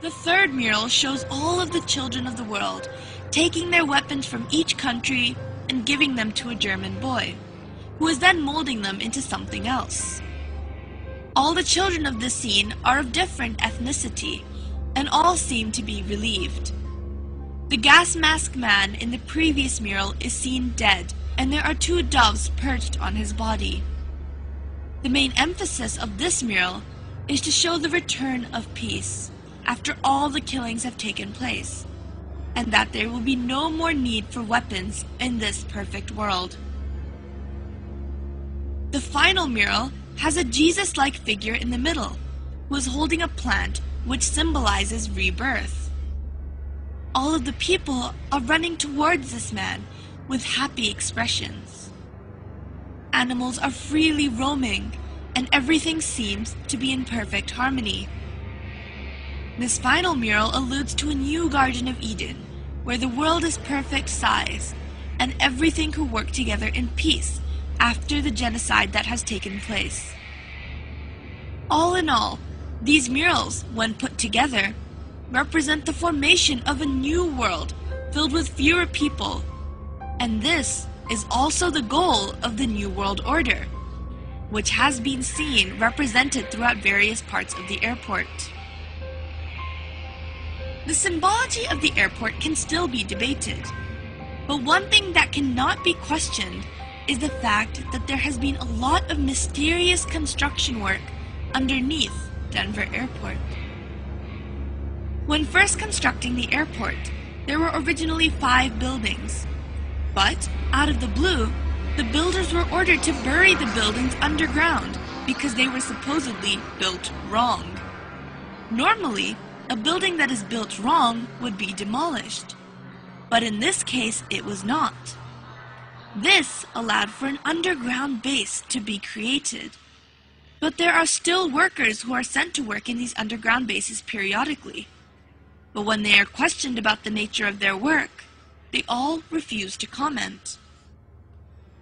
The third mural shows all of the children of the world taking their weapons from each country and giving them to a German boy, who is then molding them into something else. All the children of this scene are of different ethnicity, and all seem to be relieved. The gas mask man in the previous mural is seen dead, and there are two doves perched on his body. The main emphasis of this mural is to show the return of peace after all the killings have taken place, and that there will be no more need for weapons in this perfect world. The final mural has a Jesus-like figure in the middle, who is holding a plant which symbolizes rebirth. All of the people are running towards this man with happy expressions. Animals are freely roaming, and everything seems to be in perfect harmony. This final mural alludes to a new Garden of Eden, where the world is perfect size, and everything could work together in peace after the genocide that has taken place. All in all, these murals, when put together, represent the formation of a new world filled with fewer people, and this is also the goal of the New World Order, which has been seen represented throughout various parts of the airport. The symbology of the airport can still be debated, but one thing that cannot be questioned is the fact that there has been a lot of mysterious construction work underneath Denver Airport. When first constructing the airport, there were originally 5 buildings, but out of the blue, the builders were ordered to bury the buildings underground because they were supposedly built wrong. Normally, a building that is built wrong would be demolished, but in this case it was not. This allowed for an underground base to be created. But there are still workers who are sent to work in these underground bases periodically. But when they are questioned about the nature of their work, they all refuse to comment.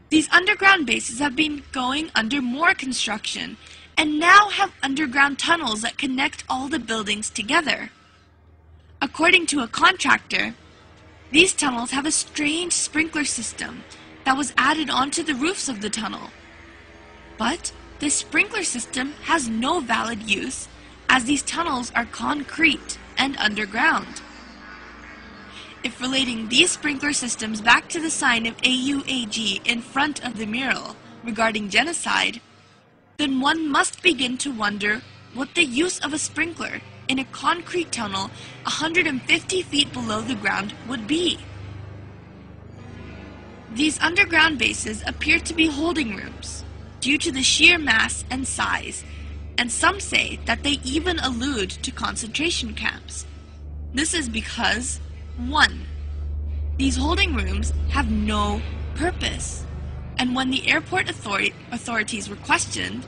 These underground bases have been going under more construction and now have underground tunnels that connect all the buildings together. According to a contractor, these tunnels have a strange sprinkler system that was added onto the roofs of the tunnel. But this sprinkler system has no valid use, as these tunnels are concrete and underground. If relating these sprinkler systems back to the sign of AUAG in front of the mural regarding genocide, then one must begin to wonder what the use of a sprinkler in a concrete tunnel 150 feet below the ground would be. These underground bases appear to be holding rooms due to the sheer mass and size, and some say that they even allude to concentration camps. This is because, 1. These holding rooms have no purpose, and when the airport authorities were questioned,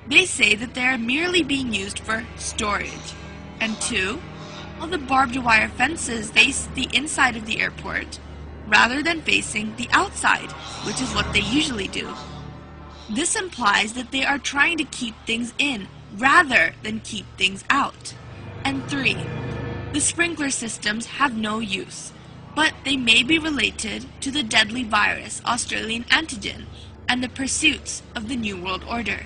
they say that they are merely being used for storage. And 2, all the barbed wire fences face the inside of the airport rather than facing the outside, which is what they usually do. This implies that they are trying to keep things in rather than keep things out. And 3, the sprinkler systems have no use, but they may be related to the deadly virus Australian antigen and the pursuits of the New World Order.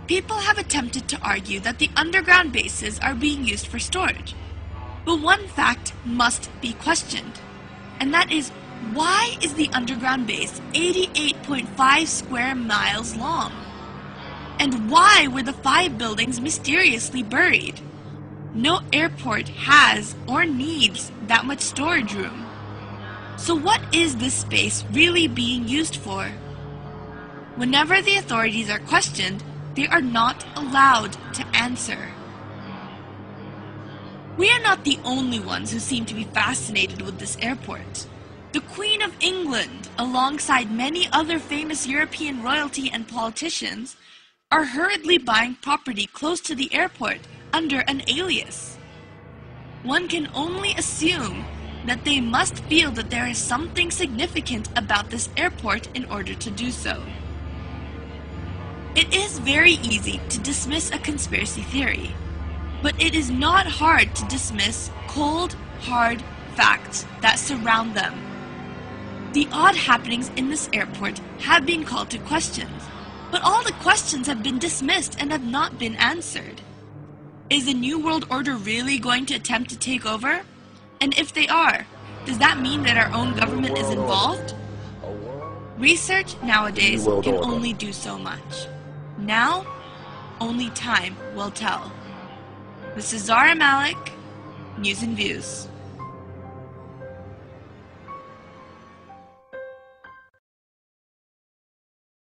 People have attempted to argue that the underground bases are being used for storage, but one fact must be questioned, and that is, why is the underground base 88.5 square miles long? And why were the 5 buildings mysteriously buried? No airport has or needs that much storage room. So what is this space really being used for? Whenever the authorities are questioned, they are not allowed to answer. We are not the only ones who seem to be fascinated with this airport. The Queen of England, alongside many other famous European royalty and politicians, are hurriedly buying property close to the airport under an alias. One can only assume that they must feel that there is something significant about this airport in order to do so. It is very easy to dismiss a conspiracy theory, But it is not hard to dismiss cold, hard facts that surround them. The odd happenings in this airport have been called to questions, but all the questions have been dismissed and have not been answered. Is the New World Order really going to attempt to take over? And if they are, does that mean that our own government is involved? Research nowadays can only do so much. Now, only time will tell. This is Zara Malik, News and Views.